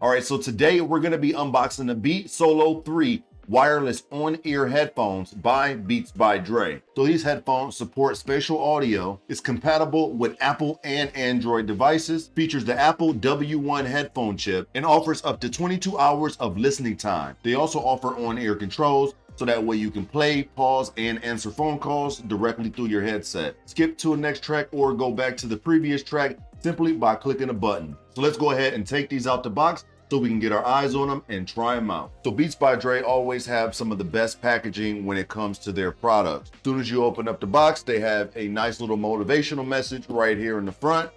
All right, so today we're gonna be unboxing the Beats Solo 3 wireless on-ear headphones by Beats by Dre. So these headphones support spatial audio, is compatible with Apple and Android devices, features the Apple W1 headphone chip, and offers up to 22 hours of listening time. They also offer on-ear controls, so that way you can play, pause, and answer phone calls directly through your headset. Skip to the next track or go back to the previous track simply by clicking a button. So let's go ahead and take these out the box so we can get our eyes on them and try them out. So Beats by Dre always have some of the best packaging when it comes to their products. As soon as you open up the box, they have a nice little motivational message right here in the front.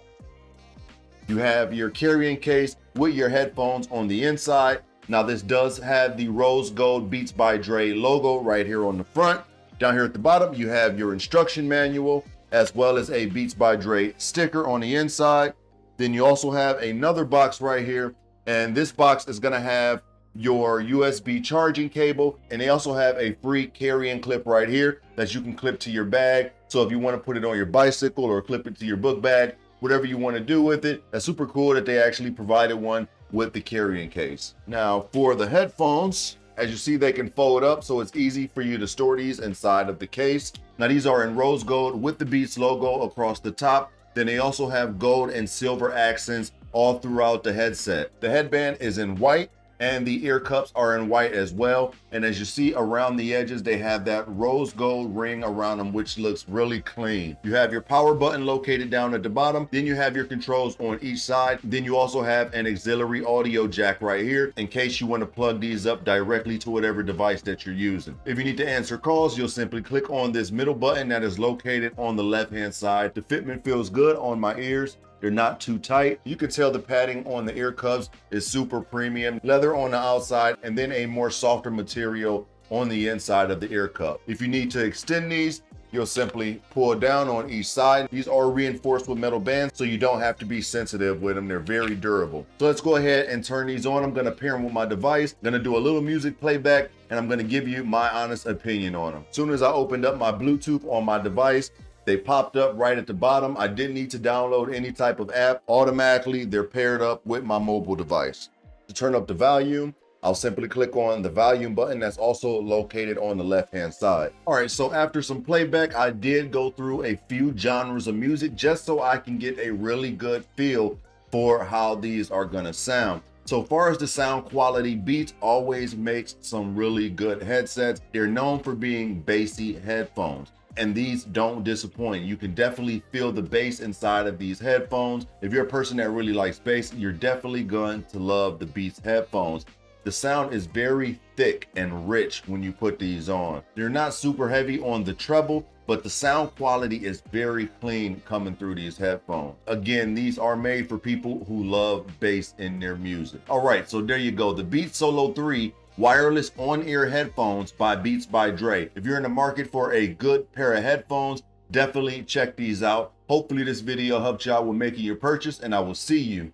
You have your carrying case with your headphones on the inside. Now this does have the rose gold Beats by Dre logo right here on the front. Down here at the bottom, you have your instruction manual, as well as a Beats by Dre sticker on the inside. Then you also have another box right here, and this box is gonna have your USB charging cable, and they also have a free carrying clip right here that you can clip to your bag. So if you wanna put it on your bicycle or clip it to your book bag, whatever you wanna do with it, that's super cool that they actually provided one with the carrying case. Now for the headphones, as you see, they can fold up, so it's easy for you to store these inside of the case. Now these are in rose gold with the Beats logo across the top. Then they also have gold and silver accents all throughout the headset. The headband is in white and the ear cups are in white as well. And as you see around the edges, they have that rose gold ring around them, which looks really clean. You have your power button located down at the bottom. Then you have your controls on each side. Then you also have an auxiliary audio jack right here in case you want to plug these up directly to whatever device that you're using. If you need to answer calls, you'll simply click on this middle button that is located on the left-hand side. The fitment feels good on my ears. They're not too tight. You can tell the padding on the ear cups is super premium. Leather on the outside, and then a more softer material on the inside of the ear cup. If you need to extend these, you'll simply pull down on each side. These are reinforced with metal bands, so you don't have to be sensitive with them. They're very durable. So let's go ahead and turn these on. I'm gonna pair them with my device. I'm gonna do a little music playback, and I'm gonna give you my honest opinion on them. As soon as I opened up my Bluetooth on my device, they popped up right at the bottom. I didn't need to download any type of app. Automatically, they're paired up with my mobile device. To turn up the volume, I'll simply click on the volume button that's also located on the left-hand side. All right, so after some playback, I did go through a few genres of music just so I can get a really good feel for how these are gonna sound. So far as the sound quality, Beats always makes some really good headsets. They're known for being bassy headphones, and these don't disappoint. You can definitely feel the bass inside of these headphones. If you're a person that really likes bass, you're definitely going to love the Beats headphones. The sound is very thick and rich when you put these on. They're not super heavy on the treble, but the sound quality is very clean coming through these headphones. Again, these are made for people who love bass in their music. All right, so there you go. The Beats Solo 3 wireless on-ear headphones by Beats by Dre. If you're in the market for a good pair of headphones, definitely check these out. Hopefully this video helped you out with making your purchase, and I will see you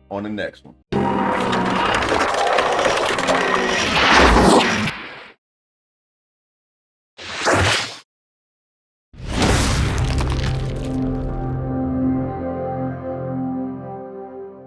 on the next one.